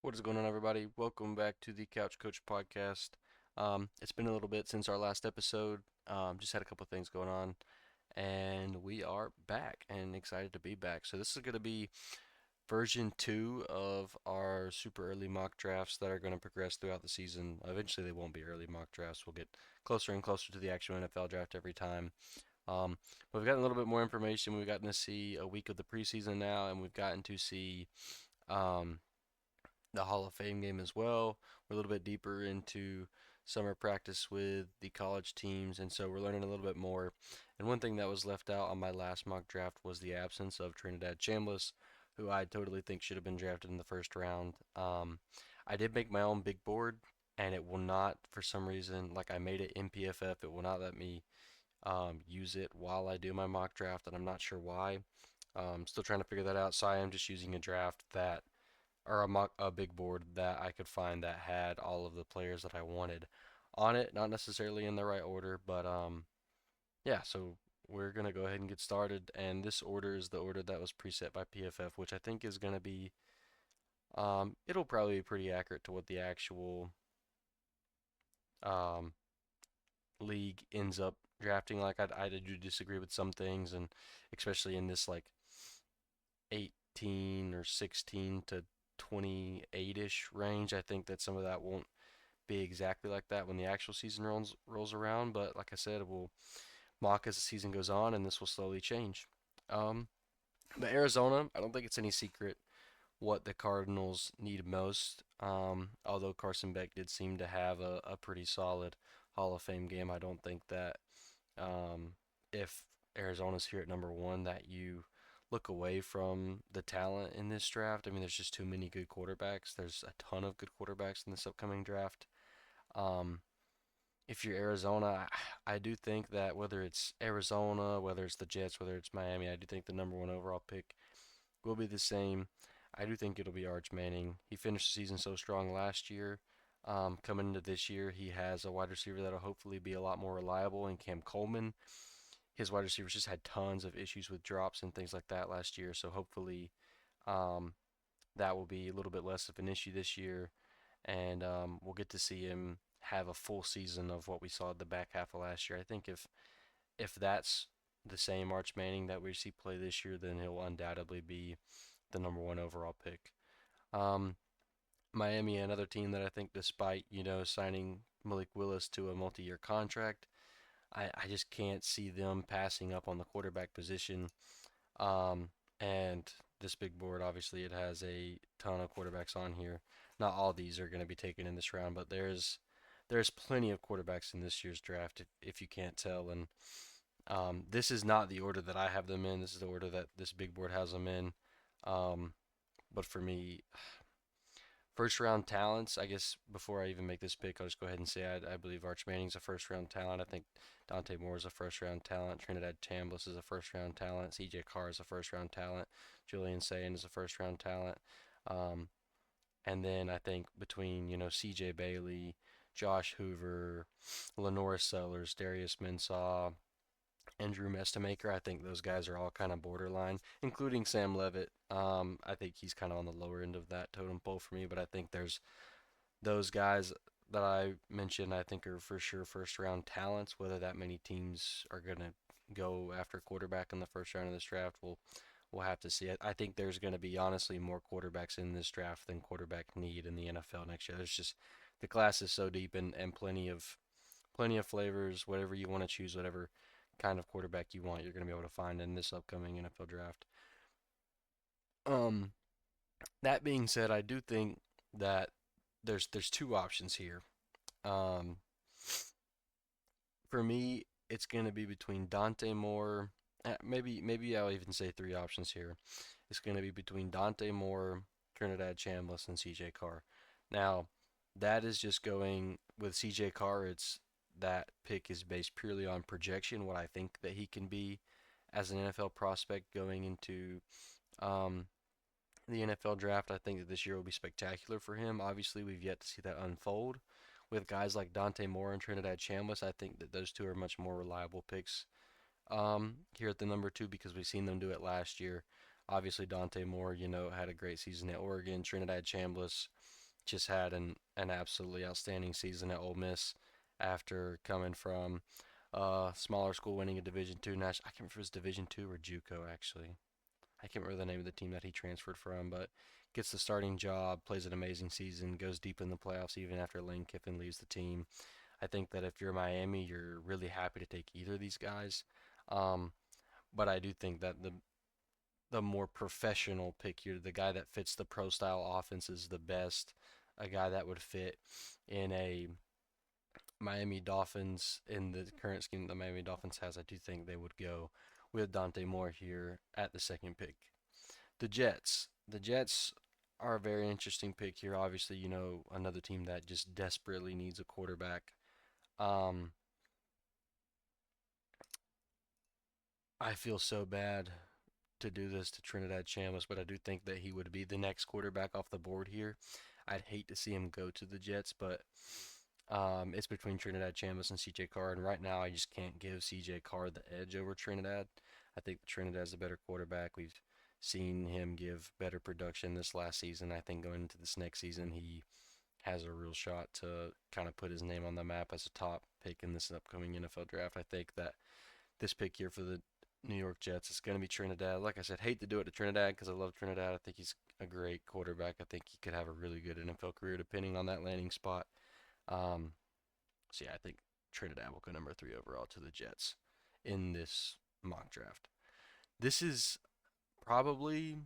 What is going on, everybody? Welcome back to the Couch Coach podcast. It's been a little bit since our last episode. Just had a couple things going on, and we are back and excited to be back. So, this is going to be version two of our super early mock drafts that are going to progress throughout the season. Eventually, they won't be early mock drafts. We'll get closer and closer to the actual NFL draft every time. Um, but we've gotten a little bit more information. We've gotten to see a week of the preseason now, and we've gotten to see. Um, the Hall of Fame game as well. We're a little bit deeper into summer practice with the college teams, and so we're learning a little bit more. And one thing that was left out on my last mock draft was the absence of Trinidad Chambliss, who I totally think should have been drafted in the first round. I did make my own big board, and it will not, for some reason, like I made it in PFF, it will not let me use it while I do my mock draft, and I'm not sure why. Still trying to figure that out, so I am just using a draft that or a big board that I could find that had all of the players that I wanted on it, not necessarily in the right order, but yeah, so we're gonna go ahead and get started, and this order is the order that was preset by PFF, which I think is gonna be it'll probably be pretty accurate to what the actual um league ends up drafting. Like I do disagree with some things, and especially in this like 18 or 16 to 28-ish range. I think that some of that won't be exactly like that when the actual season rolls around, but like I said, it will mock as the season goes on, and this will slowly change. Um, but Arizona, I don't think it's any secret what the Cardinals need most. Although Carson Beck did seem to have a pretty solid Hall of Fame game, I don't think that if Arizona's here at number one, that you look away from the talent in this draft. I mean, there's just too many good quarterbacks. There's a ton of good quarterbacks in this upcoming draft. Um, if you're Arizona, I do think that whether it's Arizona, whether it's the Jets, whether it's Miami, I do think the number one overall pick will be the same. I do think it'll be Arch Manning. He finished the season so strong last year. Coming into this year, he has a wide receiver that'll hopefully be a lot more reliable in Cam Coleman. His wide receivers just had tons of issues with drops and things like that last year, so hopefully um, that will be a little bit less of an issue this year, and we'll get to see him have a full season of what we saw at the back half of last year. I think if that's the same Arch Manning that we see play this year, then he'll undoubtedly be the number one overall pick. Um, Miami, another team that I think, despite signing Malik Willis to a multi-year contract, I just can't see them passing up on the quarterback position. Um, and this big board, obviously, it has a ton of quarterbacks on here. Not all these are going to be taken in this round, but there's plenty of quarterbacks in this year's draft if you can't tell. And this is not the order that I have them in. This is the order that this big board has them in. Um, but for me, first round talents, I guess before I even make this pick, I'll just go ahead and say I believe Arch Manning's a first round talent. I think Dante Moore is a first round talent. Trinidad Chambliss is a first round talent. CJ Carr is a first round talent. Julian Sayin is a first round talent. Um, and then I think between, CJ Bailey, Josh Hoover, Lenora Sellers, Darius Mensah, and Drew Mestamaker, I think those guys are all kind of borderline, including Sam Levitt. I think he's kind of on the lower end of that totem pole for me, but I think there's those guys that I mentioned, I think are for sure first round talents. Whether that many teams are going to go after quarterback in the first round of this draft, we'll have to see. I think there's going to be honestly more quarterbacks in this draft than quarterback need in the NFL next year. There's just the class is so deep and plenty of flavors. Whatever you want to choose, whatever kind of quarterback you want, you're going to be able to find in this upcoming NFL draft. Um, that being said, I do think that there's two options here. Um, for me, it's going to be between Dante Moore. Maybe I'll even say three options here. It's going to be between Dante Moore, Trinidad Chambliss, and CJ Carr. Now, that is just going with CJ Carr. It's that pick is based purely on projection, what I think that he can be as an NFL prospect going into um, the NFL draft. I think that this year will be spectacular for him. Obviously, we've yet to see that unfold with guys like Dante Moore and Trinidad Chambliss. I think that those two are much more reliable picks here at the number two because we've seen them do it last year. Obviously, Dante Moore, had a great season at Oregon. Trinidad Chambliss just had an absolutely outstanding season at Ole Miss after coming from smaller school, winning a Division II national. I can't remember if it was Division II or JUCO actually. I can't remember the name of the team that he transferred from, but gets the starting job, plays an amazing season, goes deep in the playoffs even after Lane Kiffin leaves the team. I think that if you're Miami, you're really happy to take either of these guys. Um, but I do think that the more professional pick here, the guy that fits the pro style offense is the best. A guy that would fit in a Miami Dolphins in the current scheme that the Miami Dolphins has, I do think they would go with Dante Moore here at the second pick. The Jets. The Jets are a very interesting pick here. Obviously, another team that just desperately needs a quarterback. Um, I feel so bad to do this to Trinidad Chamus, but I do think that he would be the next quarterback off the board here. I'd hate to see him go to the Jets, but it's between Trinidad Chamus and CJ Carr, and right now I just can't give CJ Carr the edge over Trinidad. I think Trinidad's a better quarterback. We've seen him give better production this last season. I think going into this next season, he has a real shot to kind of put his name on the map as a top pick in this upcoming NFL draft. I think that this pick here for the New York Jets is going to be Trinidad. Like I said, hate to do it to Trinidad because I love Trinidad. I think he's a great quarterback. I think he could have a really good NFL career depending on that landing spot. Um, so yeah, I think Trinidad will go number 3 overall to the Jets in this mock draft. This is probably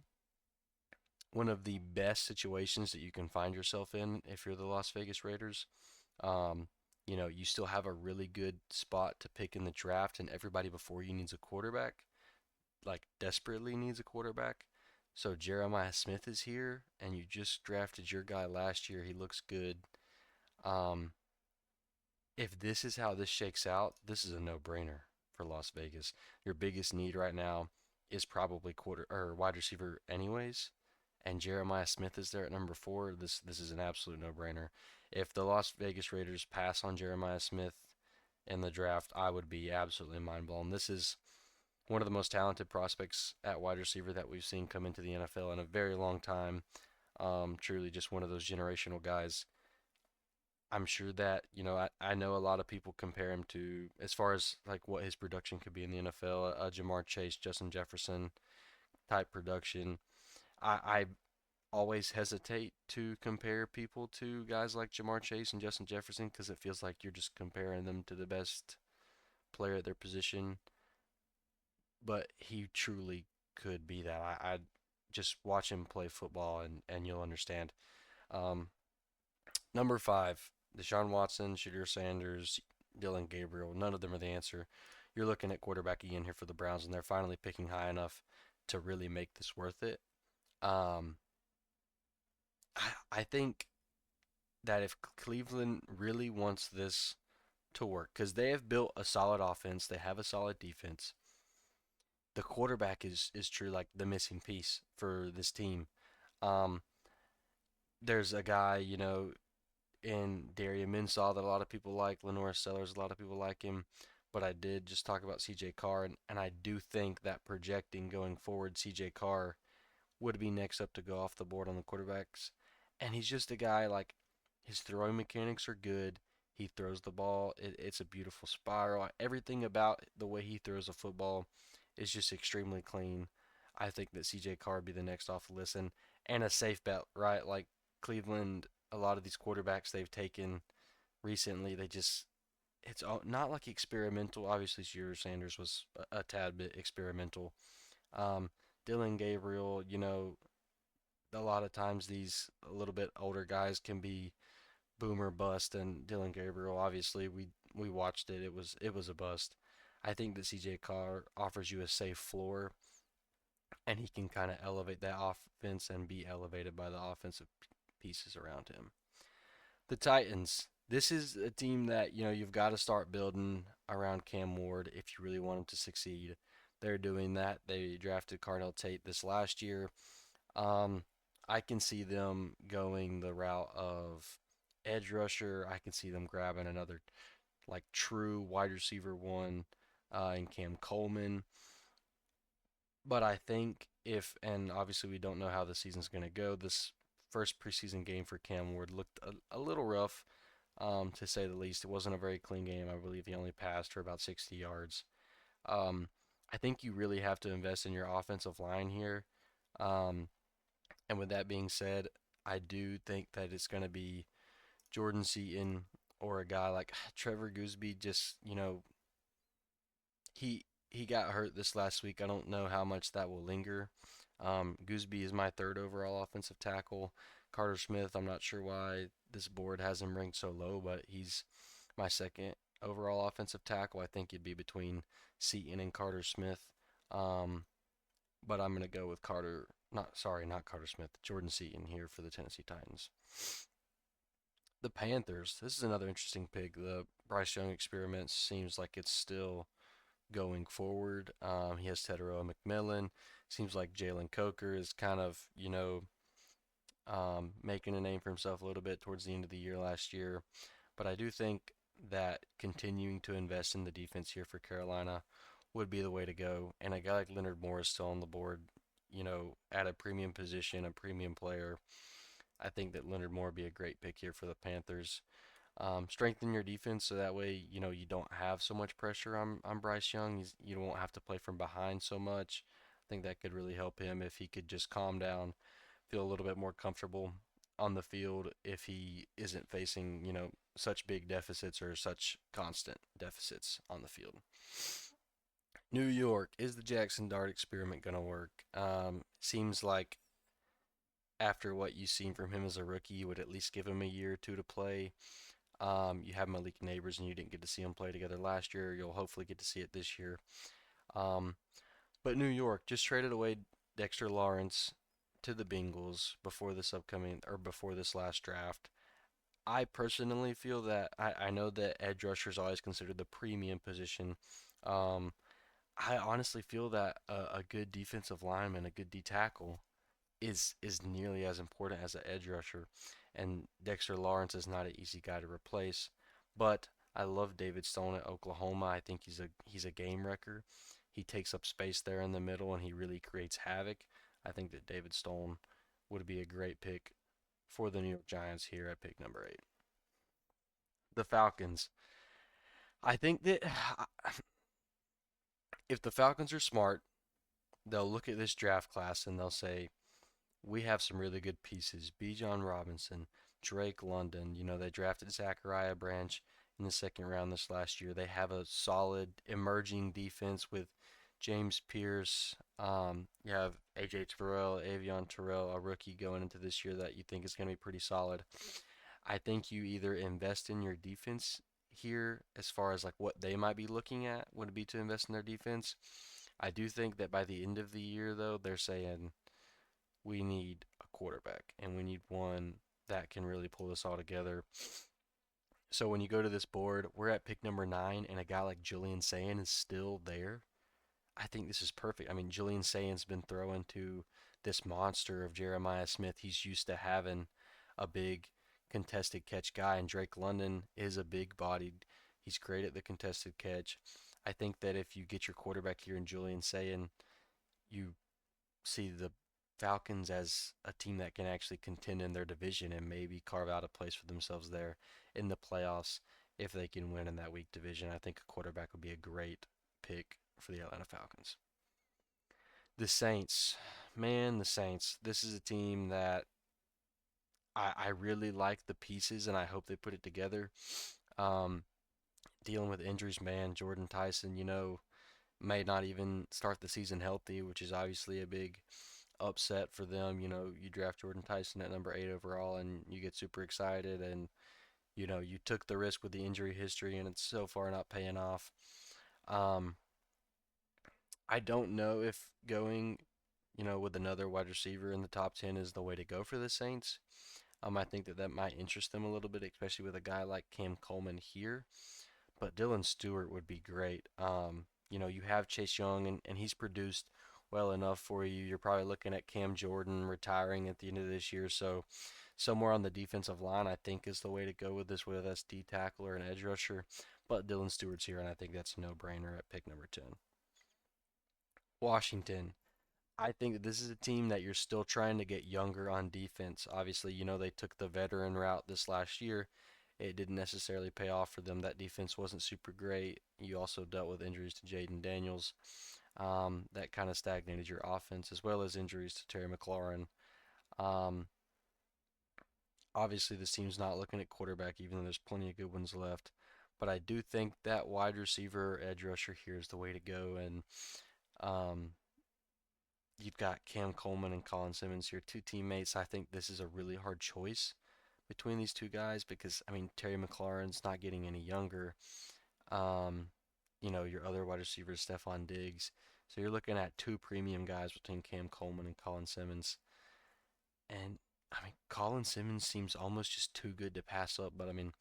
one of the best situations that you can find yourself in if you're the Las Vegas Raiders. Um, you still have a really good spot to pick in the draft, and everybody before you needs a quarterback, like desperately needs a quarterback. So Jeremiah Smith is here, and you just drafted your guy last year. He looks good. Um, if this is how this shakes out, this is a no-brainer for Las Vegas. Your biggest need right now is probably quarter or wide receiver anyways, and Jeremiah Smith is there at number 4. This is an absolute no-brainer. If the Las Vegas Raiders pass on Jeremiah Smith in the draft, I would be absolutely mind blown. This is one of the most talented prospects at wide receiver that we've seen come into the NFL in a very long time. Truly just one of those generational guys. I'm sure that, I know a lot of people compare him to, as far as like what his production could be in the NFL, Jamar Chase, Justin Jefferson type production. I always hesitate to compare people to guys like Jamar Chase and Justin Jefferson because it feels like you're just comparing them to the best player at their position. But he truly could be that. I just watch him play football and you'll understand. Um, Number 5, Deshaun Watson, Shadir Sanders, Dylan Gabriel. None of them are the answer. You're looking at quarterback again here for the Browns, and they're finally picking high enough to really make this worth it. Um, I think that if Cleveland really wants this to work, because they have built a solid offense, they have a solid defense. The quarterback is true like the missing piece for this team. Um, there's a guy, in Darian Minsaw that a lot of people like. Lenore Sellers, a lot of people like him. But I did just talk about CJ Carr, and I do think that projecting going forward, CJ Carr would be next up to go off the board on the quarterbacks. And he's just a guy like his throwing mechanics are good. He throws the ball, it's a beautiful spiral. Everything about the way he throws a football is just extremely clean. I think that CJ Carr would be the next off the list and a safe bet, right? Like Cleveland, a lot of these quarterbacks they've taken recently, it's all, not like experimental. Obviously, Shearer Sanders was a tad bit experimental. Um, Dylan Gabriel, a lot of times these a little bit older guys can be boomer bust, and Dylan Gabriel, obviously, we watched it. It was a bust. I think that CJ Carr offers you a safe floor, and he can kind of elevate that offense and be elevated by the offensive pieces around him. The Titans. This is a team that, you've got to start building around Cam Ward if you really want him to succeed. They're doing that. They drafted Cardell Tate this last year. Um, I can see them going the route of edge rusher. I can see them grabbing another like true wide receiver one in Cam Coleman. But I think if, and obviously we don't know how the season's going to go, this first preseason game for Cam Ward looked a little rough, to say the least. It wasn't a very clean game. I believe he only passed for about 60 yards. Um, I think you really have to invest in your offensive line here. Um, and with that being said, I do think that it's going to be Jordan Seaton or a guy like Trevor Gooseby. Just, he got hurt this last week. I don't know how much that will linger. Gooseby is my third overall offensive tackle. Carter Smith, I'm not sure why this board has him ranked so low, but he's my second overall offensive tackle. I think it'd be between Seaton and Carter Smith. Um, but I'm gonna go with not Carter Smith, Jordan Seaton here for the Tennessee Titans. The Panthers, this is another interesting pick. The Bryce Young experiment seems like it's still going forward. He has Teteroa McMillan. Seems like Jalen Coker is kind of, making a name for himself a little bit towards the end of the year last year. But I do think that continuing to invest in the defense here for Carolina would be the way to go. And a guy like Leonard Moore is still on the board, at a premium position, a premium player. I think that Leonard Moore would be a great pick here for the Panthers. Strengthen your defense so that way you don't have so much pressure on Bryce Young. You won't have to play from behind so much. I think that could really help him if he could just calm down, feel a little bit more comfortable on the field if he isn't facing such big deficits or such constant deficits on the field. New York, is the Jackson Dart experiment going to work? Seems like after what you've seen from him as a rookie, you would at least give him a year or two to play. You have Malik Neighbors, and you didn't get to see them play together last year. You'll hopefully get to see it this year. Um, but New York just traded away Dexter Lawrence to the Bengals before this last draft. I personally feel that I know that edge rusher is always considered the premium position. Um, I honestly feel that a good defensive lineman, a good D tackle, is nearly as important as an edge rusher. And Dexter Lawrence is not an easy guy to replace. But I love David Stone at Oklahoma. I think he's a game wrecker. He takes up space there in the middle and he really creates havoc. I think that David Stone would be a great pick for the New York Giants here at pick number 8. The Falcons. I think that if the Falcons are smart, they'll look at this draft class and they'll say, we have some really good pieces. Bijan Robinson, Drake London. They drafted Zachariah Branch in the second round this last year. They have a solid emerging defense with James Pierce. You have AJ Terrell, Avion Terrell, a rookie going into this year that you think is going to be pretty solid. I think you either invest in your defense here as far as like what they might be looking at would it be to invest in their defense. I do think that by the end of the year though, they're saying we need a quarterback and we need one that can really pull this all together. So when you go to this board, we're at pick number 9 and a guy like Julian Sayin is still there. I think this is perfect. I mean, Julian Sayin's been thrown to this monster of Jeremiah Smith. He's used to having a big contested catch guy, and Drake London is a big bodied. He's great at the contested catch. I think that if you get your quarterback here in Julian Sayin, you see the Falcons as a team that can actually contend in their division and maybe carve out a place for themselves there in the playoffs if they can win in that weak division. I think a quarterback would be a great pick for the Atlanta Falcons. The Saints, man, the Saints. This is a team that I really like the pieces and I hope they put it together. Um, Dealing with injuries, man, Jordan Tyson, may not even start the season healthy, which is obviously a big upset for them. You draft Jordan Tyson at number 8 overall and you get super excited and you took the risk with the injury history and it's so far not paying off. Um, I don't know if going, with another wide receiver in the top 10 is the way to go for the Saints. I think that might interest them a little bit, especially with a guy like Cam Coleman here. But Dylan Stewart would be great. You have Chase Young, and he's produced well enough for you. You're probably looking at Cam Jordan retiring at the end of this year. So somewhere on the defensive line, I think, is the way to go with this, whether that's D tackle or an edge rusher. But Dylan Stewart's here, and I think that's a no-brainer at pick number 10. Washington. I think that this is a team that you're still trying to get younger on defense. Obviously, they took the veteran route this last year. It didn't necessarily pay off for them. That defense wasn't super great. You also dealt with injuries to Jaden Daniels. That kind of stagnated your offense, as well as injuries to Terry McLaurin. Um, Obviously, this team's not looking at quarterback, even though there's plenty of good ones left. But I do think that wide receiver, edge rusher here is the way to go. And um, you've got Cam Coleman and Colin Simmons, your two teammates. I think this is a really hard choice between these two guys because, I mean, Terry McLaurin's not getting any younger. Um, your other wide receiver is Stephon Diggs. So you're looking at two premium guys between Cam Coleman and Colin Simmons. And I mean, Colin Simmons seems almost just too good to pass up. But I mean,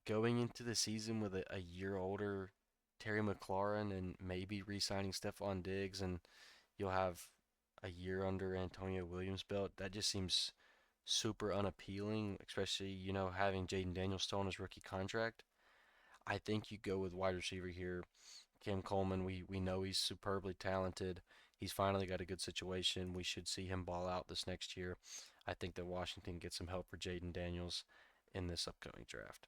going into the season with a year older Terry McLaurin and maybe re-signing Stephon Diggs, and you'll have a year under Antonio Williams' belt. That just seems super unappealing, especially, having Jaden Daniels still on his rookie contract. I think you go with wide receiver here. Cam Coleman, we know he's superbly talented. He's finally got a good situation. We should see him ball out this next year. I think that Washington gets some help for Jaden Daniels in this upcoming draft.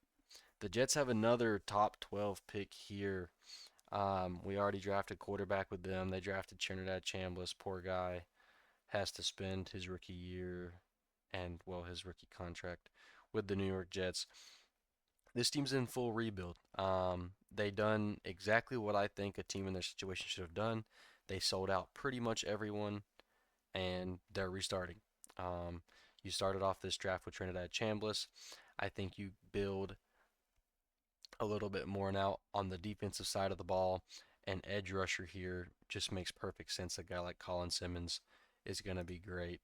The Jets have another top 12 pick here. We already drafted quarterback with them. They drafted Trinidad Chambliss. Poor guy has to spend his rookie year and, well, his rookie contract with the New York Jets. This team's in full rebuild. They done exactly what I think a team in their situation should have done. They sold out pretty much everyone, and they're restarting. You started off this draft with Trinidad Chambliss. I think you build a little bit more now on the defensive side of the ball. An edge rusher here just makes perfect sense. A guy like Colin Simmons is going to be great.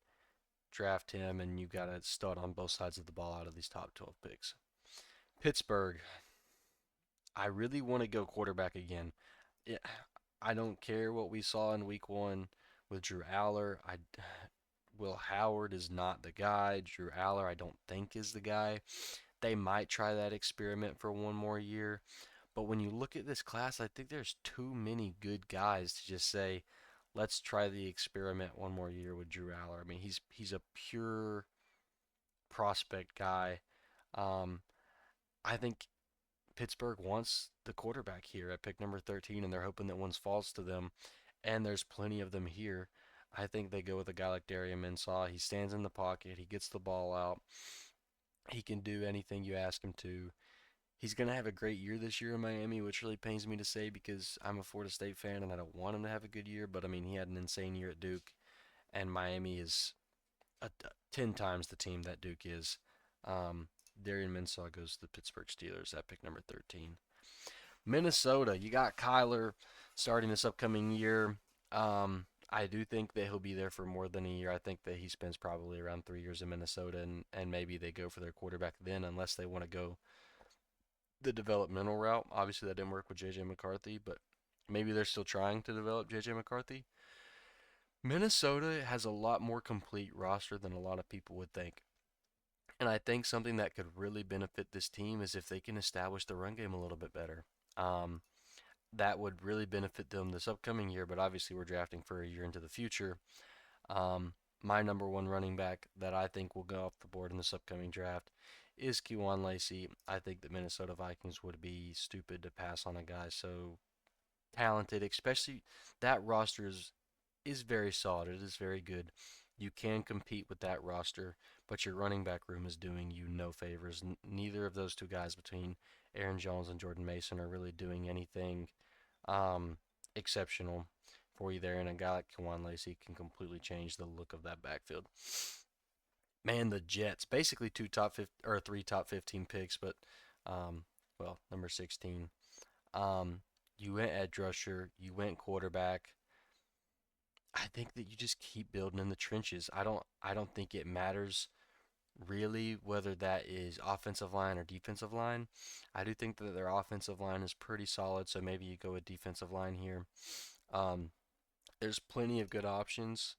Draft him, and you got a stud on both sides of the ball out of these top 12 picks. Pittsburgh, I really want to go quarterback again. Yeah, I don't care what we saw in week one with Drew Aller. Will Howard is not the guy. Drew Aller, I don't think, is the guy. They might try that experiment for one more year. But when you look at this class, I think there's too many good guys to just say, let's try the experiment one more year with Drew Aller. I mean, he's a pure prospect guy. Um, I think Pittsburgh wants the quarterback here at pick number 13, and they're hoping that one falls to them. And there's plenty of them here. I think they go with a guy like Darian Mensah. He stands in the pocket, he gets the ball out, he can do anything you ask him to. He's going to have a great year this year in Miami, which really pains me to say because I'm a Florida State fan and I don't want him to have a good year. But I mean, he had an insane year at Duke, and Miami is 10 times the team that Duke is. Um, Darian Mensah goes to the Pittsburgh Steelers at pick number 13. Minnesota, you got Kyler starting this upcoming year. I do think that he'll be there for more than a year. I think that he spends probably around 3 years in Minnesota, and maybe they go for their quarterback then, unless they want to go the developmental route. Obviously, that didn't work with J.J. McCarthy, but maybe they're still trying to develop J.J. McCarthy. Minnesota has a lot more complete roster than a lot of people would think. And I think something that could really benefit this team is if they can establish the run game a little bit better. Um, that would really benefit them this upcoming year, but obviously we're drafting for a year into the future. My number one running back that I think will go off the board in this upcoming draft is Kewan Lacey. I think the Minnesota Vikings would be stupid to pass on a guy so talented, especially that roster is very solid. It is very good. You can compete with that roster, but your running back room is doing you no favors. Neither of those two guys between Aaron Jones and Jordan Mason are really doing anything um, exceptional for you there. And a guy like Kawan Lacey can completely change the look of that backfield. Man, the Jets basically two top 50, or three top 15 picks, but well, number 16. Um, you went edge rusher, you went quarterback. I think that you just keep building in the trenches. I don't think it matters really whether that is offensive line or defensive line. I do think that their offensive line is pretty solid, so maybe you go with defensive line here. Um, there's plenty of good options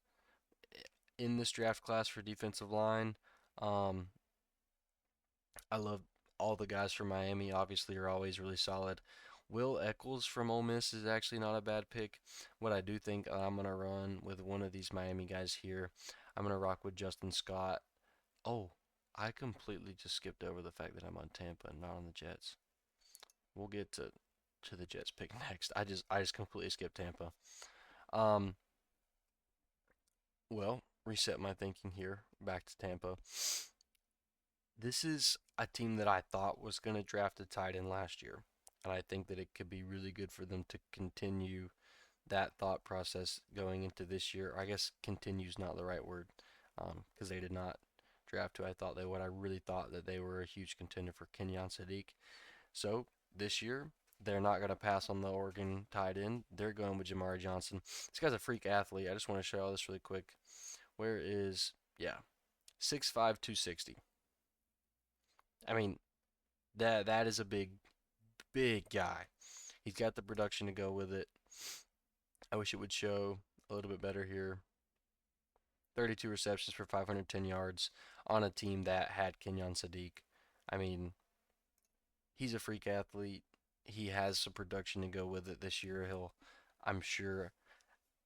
in this draft class for defensive line. Um, I love all the guys from Miami, obviously, are always really solid. Will Eccles from Ole Miss is actually not a bad pick. What I do think I'm gonna run with one of these Miami guys here. I'm gonna rock with Justin Scott. Oh, I completely just skipped over the fact that I'm on Tampa and not on the Jets. We'll get to the Jets pick next. I just completely skipped Tampa. Um, well, reset my thinking here. Back to Tampa. This is a team that I thought was going to draft a tight end last year, and I think that it could be really good for them to continue that thought process going into this year. I guess continue is not the right word because they did not draft who I thought they would. I really thought that they were a huge contender for Kenyon Sadiq. So this year, they're not going to pass on the Oregon tight end. They're going with Jamari Johnson. This guy's a freak athlete. I just want to show all this really quick. Where is, yeah, 6'5", 260. I mean, that is a big guy. He's got the production to go with it. I wish it would show a little bit better here. 32 receptions for 510 yards on a team that had Kenyon Sadiq. I mean, he's a freak athlete. He has some production to go with it this year. He'll, I'm sure,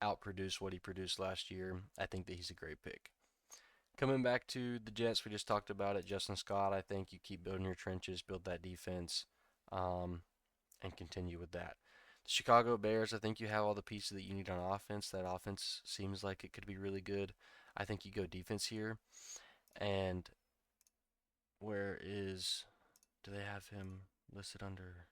outproduce what he produced last year. I think that he's a great pick. Coming back to the Jets, we just talked about it. Justin Scott, I think you keep building your trenches, build that defense, um, and continue with that. The Chicago Bears, I think you have all the pieces that you need on offense. That offense seems like it could be really good. I think you go defense here. And where is, do they have him listed under?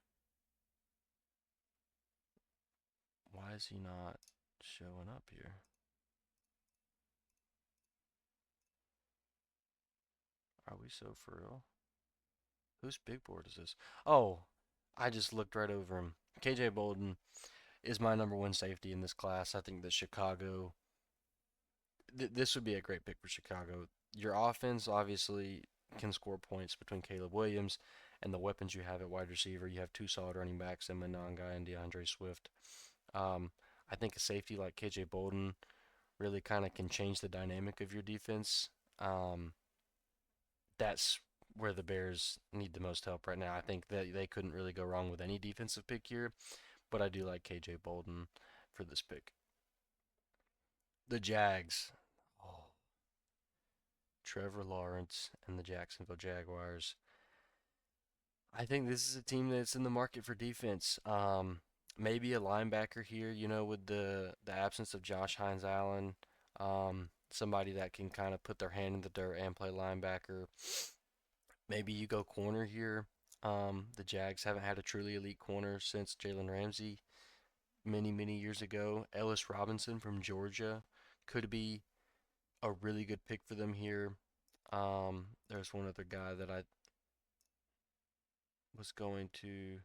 Why is he not showing up here? Are we so for real? Whose big board is this? Oh, I just looked right over him. KJ Bolden is my number one safety in this class. I think that Chicago, this would be a great pick for Chicago. Your offense obviously can score points between Caleb Williams and the weapons you have at wide receiver. You have two solid running backs in Mononga and DeAndre Swift. Um, I think a safety like KJ Bolden really kind of can change the dynamic of your defense. Um, that's where the Bears need the most help right now. I think that they couldn't really go wrong with any defensive pick here, but I do like KJ Bolden for this pick. The Jags. Oh, Trevor Lawrence and the Jacksonville Jaguars. I think this is a team that's in the market for defense. Maybe a linebacker here, with the absence of Josh Hines Allen. Somebody that can kind of put their hand in the dirt and play linebacker. Maybe you go corner here. The Jags haven't had a truly elite corner since Jalen Ramsey many years ago. Ellis Robinson from Georgia could be a really good pick for them here. There's one other guy that I was going to.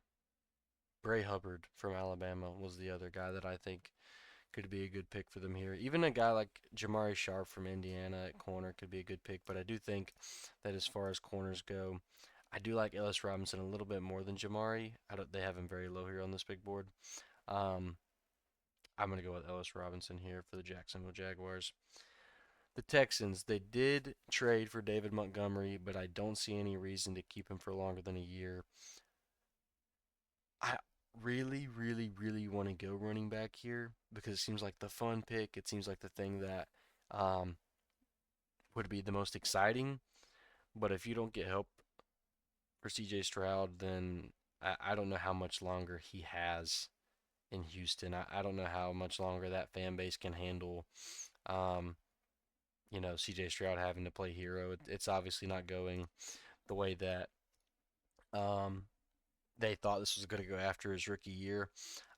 Bray Hubbard from Alabama was the other guy that I think could be a good pick for them here. Even a guy like Jamari Sharp from Indiana at corner could be a good pick, but I do think that as far as corners go, I do like Ellis Robinson a little bit more than Jamari. They have him very low here on this big board. Um, I'm going to go with Ellis Robinson here for the Jacksonville Jaguars. The Texans, they did trade for David Montgomery, but I don't see any reason to keep him for longer than a year. I really want to go running back here because it seems like the fun pick. It seems like the thing that um, would be the most exciting. But if you don't get help for CJ Stroud, then I don't know how much longer he has in Houston. I don't know how much longer that fan base can handle, um, CJ Stroud having to play hero. It's obviously not going the way that um, they thought this was going to go after his rookie year.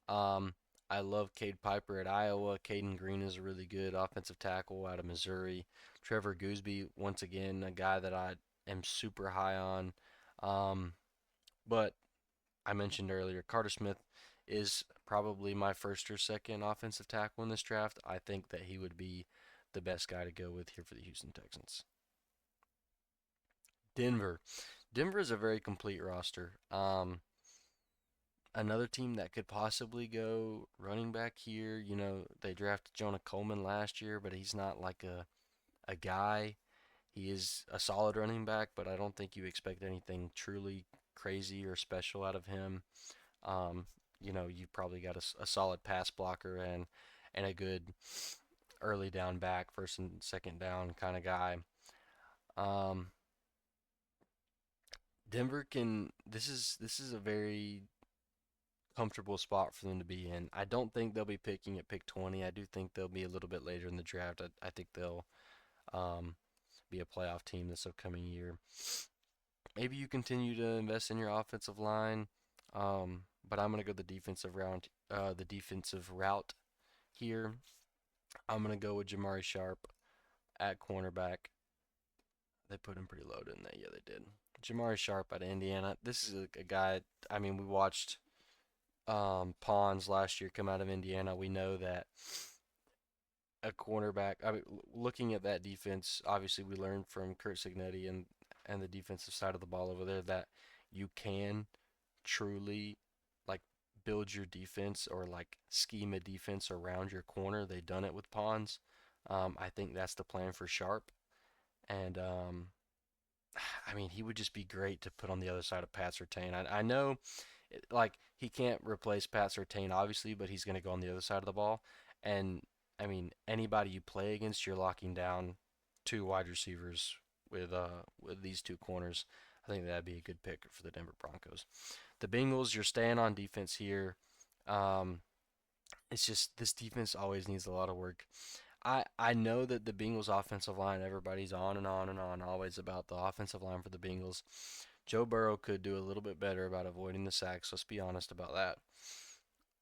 Um, I love Cade Piper at Iowa. Caden Green is a really good offensive tackle out of Missouri. Trevor Gooseby, once again, a guy that I am super high on. Um, but I mentioned earlier, Carter Smith is probably my first or second offensive tackle in this draft. I think that he would be the best guy to go with here for the Houston Texans. Denver. Denver is a very complete roster. Another team that could possibly go running back here, they drafted Jonah Coleman last year, but he's not like a guy. He is a solid running back, but I don't think you expect anything truly crazy or special out of him. Um, you've probably got a solid pass blocker and a good early down back, first and second down kind of guy. Um, Denver can. This is a very comfortable spot for them to be in. I don't think they'll be picking at pick 20. I do think they'll be a little bit later in the draft. I think they'll um, be a playoff team this upcoming year. Maybe you continue to invest in your offensive line, but I'm gonna go the defensive route here. I'm gonna go with Jamari Sharp at cornerback. They put him pretty low, didn't they? Yeah, they did. Jamari Sharp at Indiana. This is a guy. I mean, we watched Pons last year come out of Indiana. We know that a cornerback. I mean, looking at that defense, obviously we learned from Kurt Signetti and the defensive side of the ball over there that you can truly like build your defense or like scheme a defense around your corner. They done it with Pons. I think that's the plan for Sharp, and I mean he would just be great to put on the other side of Pat Surtain. I know like he can't replace Pat Surtain obviously, but he's going to go on the other side of the ball. And I mean anybody you play against, you're locking down two wide receivers with these two corners. I think that'd be a good pick for the Denver Broncos. The Bengals, you're staying on defense here. Um, it's just this defense always needs a lot of work. I know that the Bengals offensive line, everybody's on and on and on always about the offensive line for the Bengals. Joe Burrow could do a little bit better about avoiding the sacks. Let's be honest about that.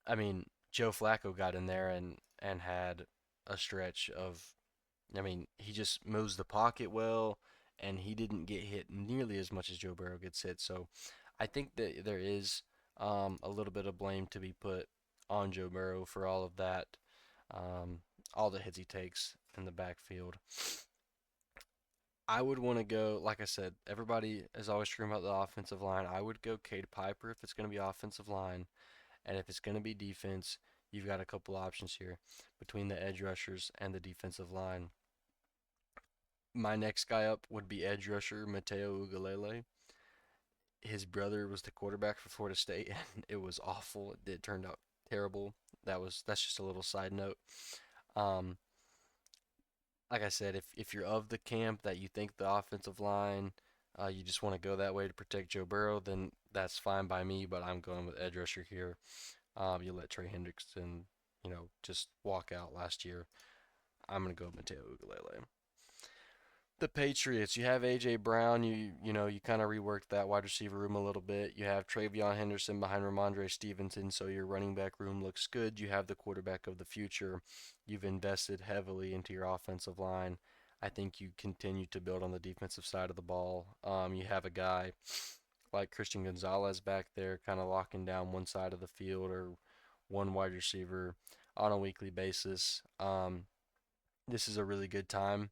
I mean, Joe Flacco got in there and had a stretch of, I mean, he just moves the pocket well, and he didn't get hit nearly as much as Joe Burrow gets hit. So I think that there is a little bit of blame to be put on Joe Burrow for all of that, um, all the hits he takes in the backfield. I would want to go, like I said, everybody is always screaming about the offensive line. I would go Cade Piper if it's going to be offensive line. And if it's going to be defense, you've got a couple options here between the edge rushers and the defensive line. My next guy up would be edge rusher Mateo Ugalele. His brother was the quarterback for Florida State, and it was awful. It turned out terrible. That's just a little side note. Um, like I said, if you're of the camp that you think the offensive line, you just want to go that way to protect Joe Burrow, then that's fine by me. But I'm going with edge rusher here. You let Trey Hendrickson, just walk out last year. I'm gonna go with Mateo Ugalele. The Patriots, you have AJ Brown. You kind of reworked that wide receiver room a little bit. You have Travion Henderson behind Ramondre Stevenson, so your running back room looks good. You have the quarterback of the future. You've invested heavily into your offensive line. I think you continue to build on the defensive side of the ball. You have a guy like Christian Gonzalez back there, kind of locking down one side of the field or one wide receiver on a weekly basis. This is a really good time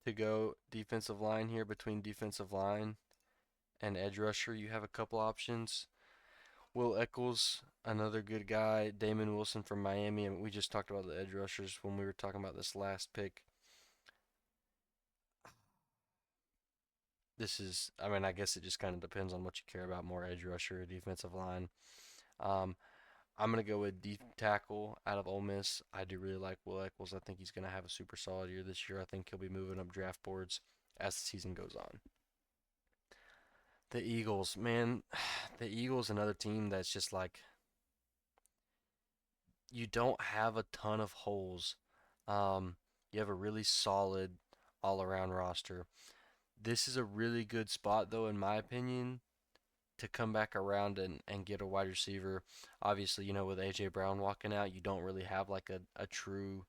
to go defensive line here. Between defensive line and edge rusher, you have a couple options. Will Eccles, another good guy. Damon Wilson from Miami. And we just talked about the edge rushers when we were talking about this last pick. I mean, I guess it just kind of depends on what you care about more, edge rusher or defensive line. Um, I'm going to go with deep tackle out of Ole Miss. I do really like Will Eccles. I think he's going to have a super solid year this year. I think he'll be moving up draft boards as the season goes on. The Eagles, man, the Eagles, another team that's just like you don't have a ton of holes. Um, you have a really solid all-around roster. This is a really good spot, though, in my opinion, to come back around and get a wide receiver. Obviously, with AJ Brown walking out, you don't really have like a true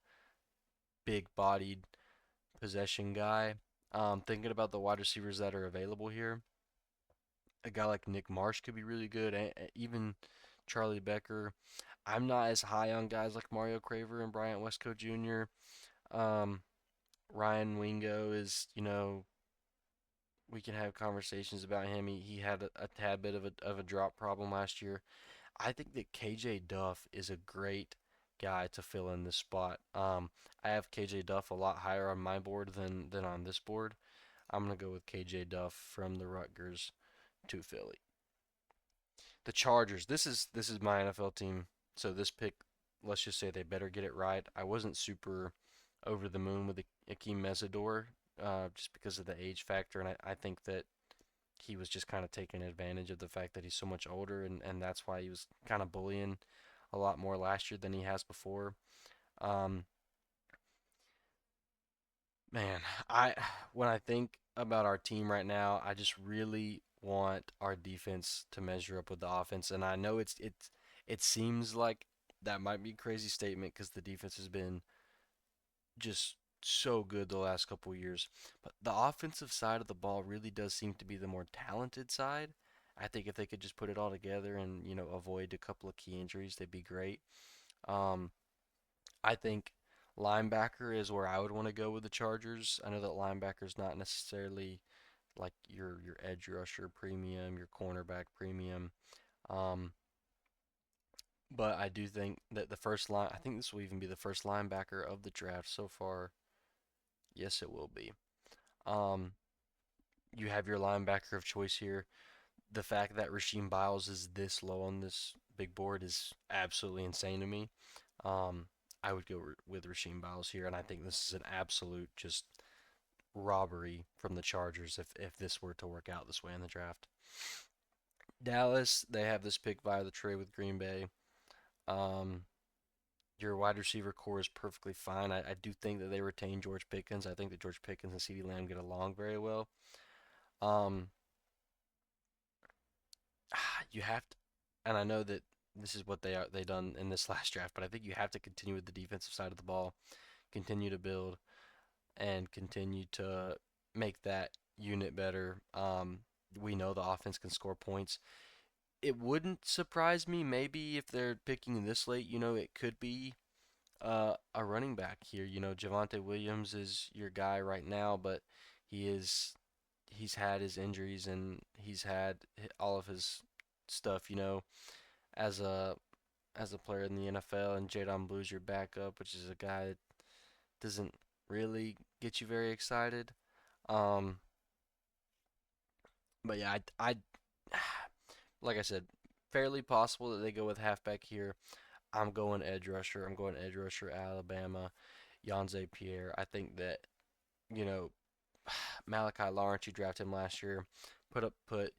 big-bodied possession guy. Thinking about the wide receivers that are available here, a guy like Nick Marsh could be really good, and even Charlie Becker. I'm not as high on guys like Mario Craver and Bryant Westco Jr. Um, Ryan Wingo is, we can have conversations about him. He had a tad bit of a drop problem last year. I think that KJ Duff is a great guy to fill in this spot. I have KJ Duff a lot higher on my board than on this board. I'm gonna go with KJ Duff from the Rutgers to Philly. The Chargers. This is my NFL team. So this pick, let's just say they better get it right. I wasn't super over the moon with Akeem Mesidor, just because of the age factor, and I think that he was just kind of taking advantage of the fact that he's so much older, and that's why he was kind of bullying a lot more last year than he has before. Um, Man, I when I think about our team right now, I just really want our defense to measure up with the offense, and I know it seems like that might be a crazy statement because the defense has been just so good the last couple of years, but the offensive side of the ball really does seem to be the more talented side. I think if they could just put it all together and avoid a couple of key injuries, they'd be great. Um, I think linebacker is where I would want to go with the Chargers. I know that linebacker is not necessarily like your edge rusher premium, your cornerback premium. Um, but I do think that the first line, I think this will even be the first linebacker of the draft so far. Yes, it will be. Um, you have your linebacker of choice here. The fact that Rasheem Biles is this low on this big board is absolutely insane to me. Um, I would go with Rasheem Biles here, and I think this is an absolute just robbery from the Chargers if this were to work out this way in the draft. Dallas, they have this pick via the trade with Green Bay. Um, your wide receiver core is perfectly fine. I do think that they retain George Pickens. I think that George Pickens and CeeDee Lamb get along very well. Um, you have to, and I know that this is what they done in this last draft, but I think you have to continue with the defensive side of the ball, continue to build, and continue to make that unit better. We know the offense can score points. It wouldn't surprise me maybe if they're picking this late. It could be a running back here. Javonte Williams is your guy right now, but he's had his injuries and he's had all of his stuff. As a player in the NFL, and Jadon Blue's your backup, which is a guy that doesn't really get you very excited. Um, but yeah, like I said, fairly possible that they go with halfback here. I'm going edge rusher. I'm going edge rusher, Alabama, Yanze Pierre. I think that, you know, Malachi Lawrence, you drafted him last year. Put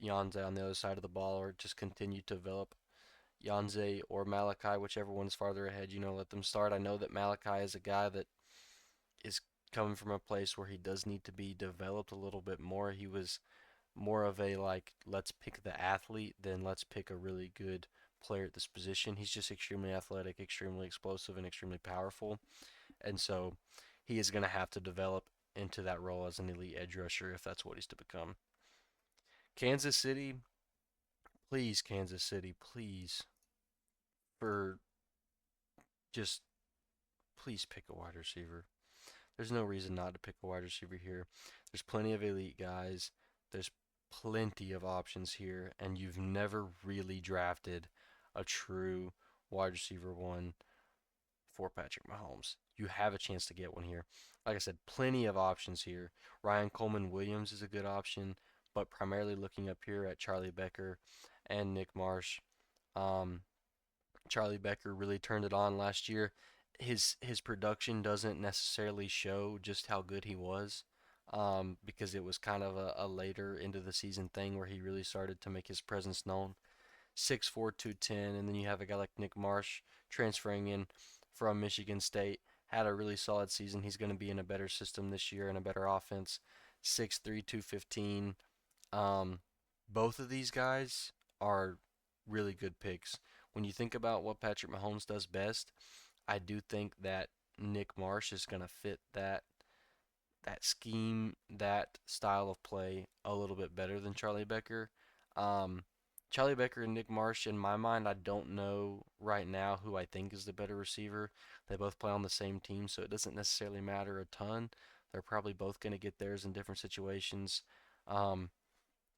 Yanze on the other side of the ball, or just continue to develop Yanze or Malachi, whichever one's farther ahead. Let them start. I know that Malachi is a guy that is coming from a place where he does need to be developed a little bit more. He was more of a like, let's pick the athlete than let's pick a really good player at this position. He's just extremely athletic, extremely explosive, and extremely powerful. And so he is going to have to develop into that role as an elite edge rusher if that's what he's to become. Kansas City, please, Kansas City, please, for just please pick a wide receiver. There's no reason not to pick a wide receiver here. There's plenty of elite guys. There's plenty of options here, and you've never really drafted a true wide receiver one for Patrick Mahomes. You have a chance to get one here. Like I said, plenty of options here. Ryan Coleman Williams is a good option, but primarily looking up here at Charlie Becker and Nick Marsh. Um, Charlie Becker really turned it on last year. His production doesn't necessarily show just how good he was, because it was kind of a later into the season thing where he really started to make his presence known. 6'4", 210, and then you have a guy like Nick Marsh transferring in from Michigan State. Had a really solid season. He's going to be in a better system this year and a better offense. 6'3", 215. Um, Both of these guys are really good picks. When you think about what Patrick Mahomes does best, I do think that Nick Marsh is going to fit that scheme, that style of play a little bit better than Charlie Becker. Um, Charlie Becker and Nick Marsh, in my mind, I don't know right now who I think is the better receiver. They both play on the same team, so it doesn't necessarily matter a ton. They're probably both going to get theirs in different situations. Um,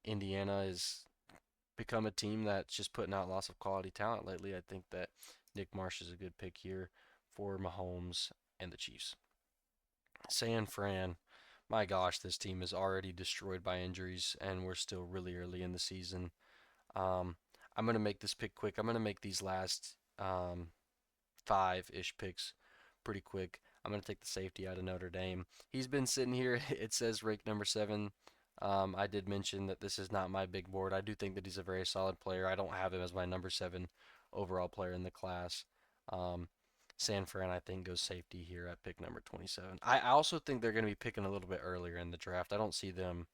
Indiana has become a team that's just putting out lots of quality talent lately. I think that Nick Marsh is a good pick here for Mahomes and the Chiefs. San Fran, my gosh, this team is already destroyed by injuries, and we're still really early in the season. Um, I'm gonna make this pick quick. I'm gonna make these last five-ish picks pretty quick. I'm gonna take the safety out of Notre Dame. He's been sitting here. It says ranked number seven. I did mention that this is not my big board. I do think that he's a very solid player. I don't have him as my number seven overall player in the class. Um, San Fran, I think, goes safety here at pick number 27. I also think they're going to be picking a little bit earlier in the draft. I don't see them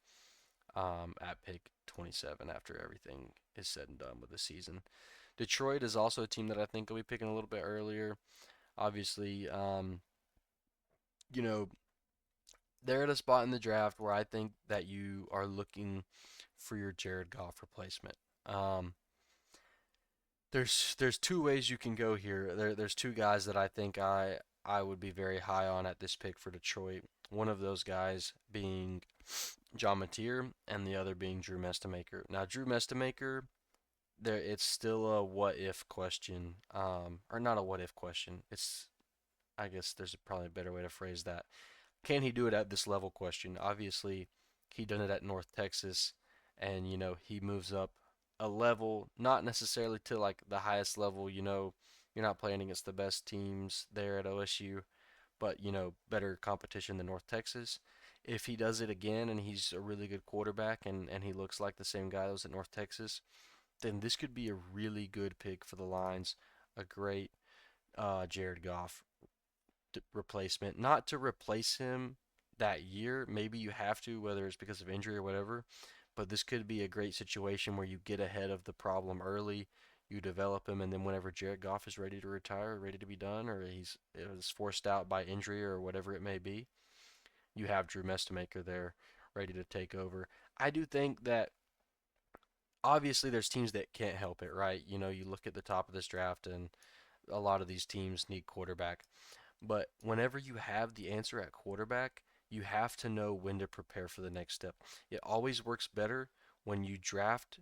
at pick 27 after everything is said and done with the season. Detroit is also a team that I think will be picking a little bit earlier. Obviously, you know, they're at a spot in the draft where I think that you are looking for your Jared Goff replacement. Um, there's two ways you can go here. There's two guys that I think I would be very high on at this pick for Detroit. One of those guys being John Mateer, and the other being Drew Mestamaker. Now, Drew Mestamaker, there it's still a what if question, or not a what if question. It's I guess there's probably a better way to phrase that. Can he do it at this level question? Obviously, he done it at North Texas, and he moves up a level, not necessarily to like the highest level. You're not playing against the best teams there at OSU, but better competition than North Texas. If he does it again and he's a really good quarterback and he looks like the same guy that was at North Texas, then this could be a really good pick for the Lions. A great Jared Goff replacement. Not to replace him that year. Maybe you have to, whether it's because of injury or whatever. But this could be a great situation where you get ahead of the problem early, you develop him, and then whenever Jared Goff is ready to retire, ready to be done, or it was forced out by injury or whatever it may be, you have Drew Mestamaker there ready to take over. I do think that obviously there's teams that can't help it, right? You look at the top of this draft and a lot of these teams need quarterback. But whenever you have the answer at quarterback, you have to know when to prepare for the next step. It always works better when you draft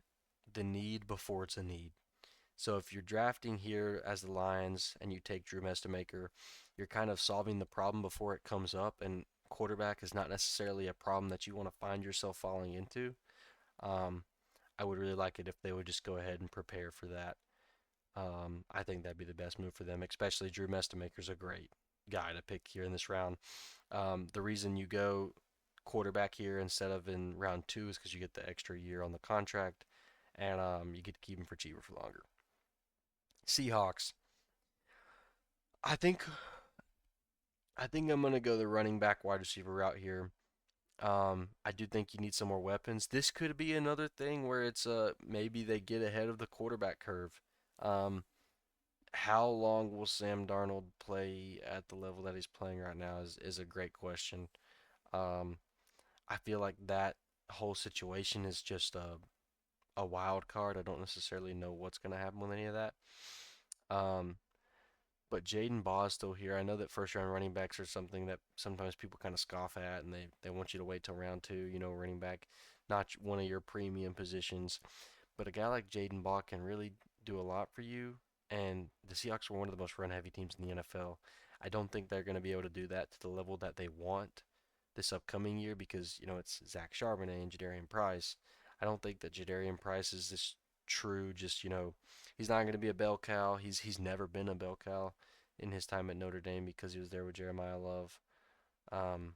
the need before it's a need. So if you're drafting here as the Lions and you take Drew Mestamaker, you're kind of solving the problem before it comes up, and quarterback is not necessarily a problem that you want to find yourself falling into. Um, I would really like it if they would just go ahead and prepare for that. I think that'd be the best move for them, especially Drew Mestamaker's a great guy to pick here in this round. The reason you go quarterback here instead of in round two is because you get the extra year on the contract, and you get to keep him for cheaper for longer. Seahawks. I think I think I'm gonna go the running back wide receiver route here. I do think you need some more weapons. This could be another thing where it's maybe they get ahead of the quarterback curve. Um, how long will Sam Darnold play at the level that he's playing right now is a great question. Um, I feel like that whole situation is just a wild card. I don't necessarily know what's going to happen with any of that. Um, but Jaden Baugh is still here. I know that first round running backs are something that sometimes people kind of scoff at, and they want you to wait till round two. Running back, not one of your premium positions. But a guy like Jaden Baugh can really do a lot for you. And the Seahawks were one of the most run heavy teams in the NFL. I don't think they're going to be able to do that to the level that they want this upcoming year because, it's Zach Charbonnet and Jadarian Price. I don't think that Jadarian Price is this true, just, he's not going to be a bell cow. He's never been a bell cow in his time at Notre Dame because he was there with Jeremiah Love. Um,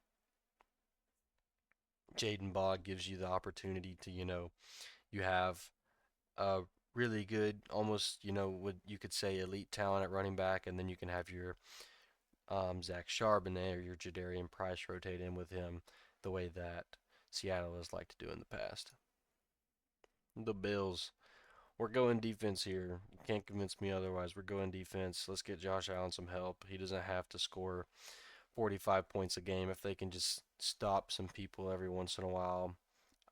Jaden Baugh gives you the opportunity to, you have a really good, almost, what you could say elite talent at running back, and then you can have your Zach Charbonnet or your Jadarian Price rotate in with him the way that Seattle has liked to do in the past. The Bills. We're going defense here. You can't convince me otherwise. We're going defense. Let's get Josh Allen some help. He doesn't have to score 45 points a game if they can just stop some people every once in a while.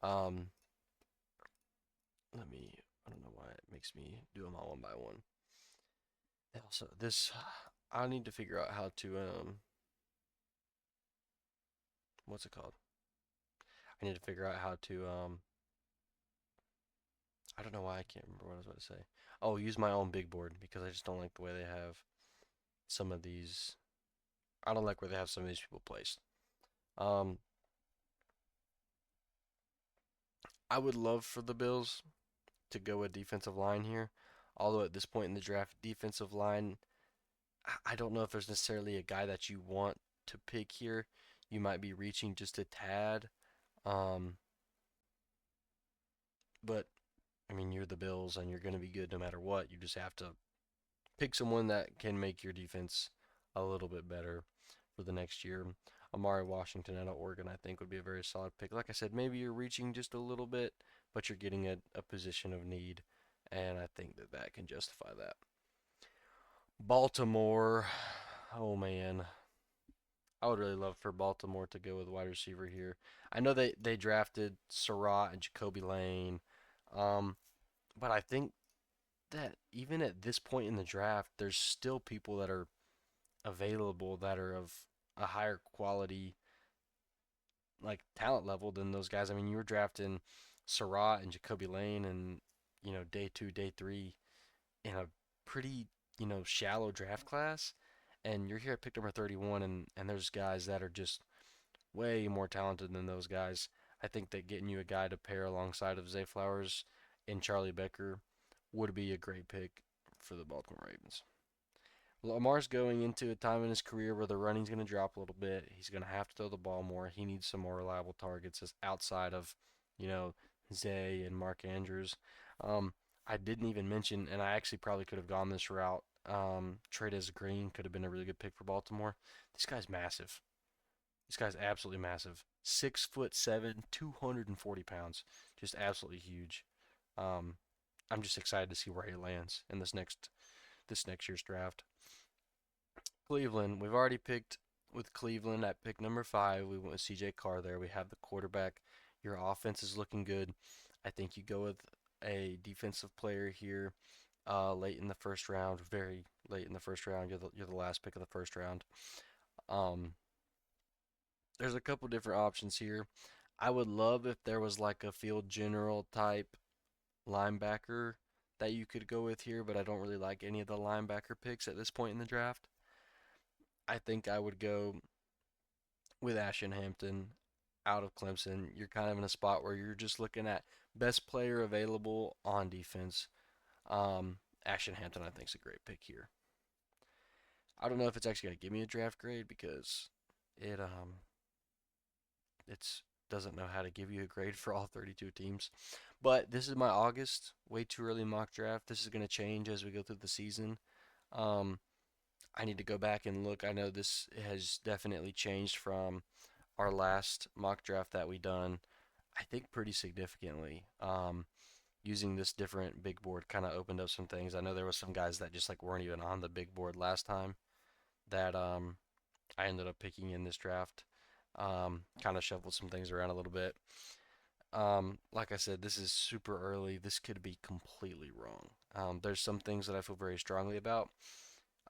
Um, I don't know why it makes me do them all one by one. Also, I need to figure out how to, what's it called? I need to figure out how to, I don't know why I can't remember what I was about to say. Oh, use my own big board because I just don't like the way they have some of these. I don't like where they have some of these people placed. Um, I would love for the Bills to go with defensive line here. Although at this point in the draft, defensive line, I don't know if there's necessarily a guy that you want to pick here. You might be reaching just a tad. Um, but I mean, you're the Bills and you're going to be good no matter what. You just have to pick someone that can make your defense a little bit better for the next year. Amari Washington out of Oregon, I think, would be a very solid pick. Like I said, maybe you're reaching just a little bit, but you're getting a position of need, and I think that that can justify that. Baltimore, oh man, I would really love for Baltimore to go with wide receiver here. I know they drafted Surratt and Jacoby Lane, um, but I think that even at this point in the draft, there's still people that are available that are of a higher quality, like talent level than those guys. I mean, you were drafting Surratt and Jacoby Lane and day two, day three in a pretty shallow draft class, and you're here at pick number 31, and there's guys that are just way more talented than those guys. I think that getting you a guy to pair alongside of Zay Flowers and Charlie Becker would be a great pick for the Baltimore Ravens. Lamar's going into a time in his career where the running's going to drop a little bit. He's going to have to throw the ball more. He needs some more reliable targets outside of, you know, Zay and Mark Andrews. Um, I didn't even mention, and I actually probably could have gone this route. Trades Green could have been a really good pick for Baltimore. This guy's massive. This guy's absolutely massive. 6'7", 240 pounds. Just absolutely huge. Um, I'm just excited to see where he lands in this next year's draft. Cleveland, we've already picked with Cleveland at pick number 5. We went with CJ Carr there. We have the quarterback. Your offense is looking good. I think you go with a defensive player here late in the first round, very late in the first round. You're the last pick of the first round. Um, there's a couple different options here. I would love if there was like a field general type linebacker that you could go with here, but I don't really like any of the linebacker picks at this point in the draft. I think I would go with Ashton Hampton out of Clemson. You're kind of in a spot where you're just looking at best player available on defense. Ashton Hampton, I think, is a great pick here. I don't know if it's actually going to give me a draft grade because it's doesn't know how to give you a grade for all 32 teams. But this is my August, way too early mock draft. This is going to change as we go through the season. Um, I need to go back and look. I know this has definitely changed from our last mock draft that we done. I think pretty significantly. Using this different big board kind of opened up some things. I know there was some guys that just like weren't even on the big board last time that I ended up picking in this draft. Kind of shuffled some things around a little bit. Like I said, this is super early. This could be completely wrong. There's some things that I feel very strongly about.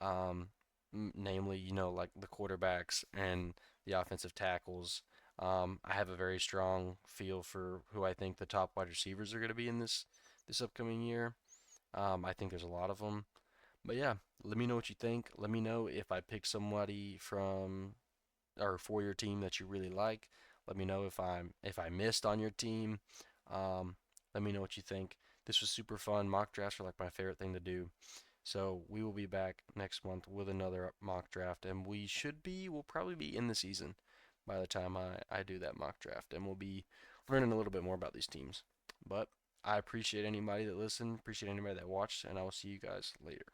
Um, Namely, like the quarterbacks and the offensive tackles. I have a very strong feel for who I think the top wide receivers are going to be in this upcoming year. I think there's a lot of them. But yeah, let me know what you think. Let me know if I pick somebody from or for your team that you really like. Let me know if I missed on your team. Um, Let me know what you think. This was super fun. Mock drafts are like my favorite thing to do. So we will be back next month with another mock draft, and we'll probably be in the season by the time I do that mock draft, and we'll be learning a little bit more about these teams. But I appreciate anybody that listened, appreciate anybody that watched, and I will see you guys later.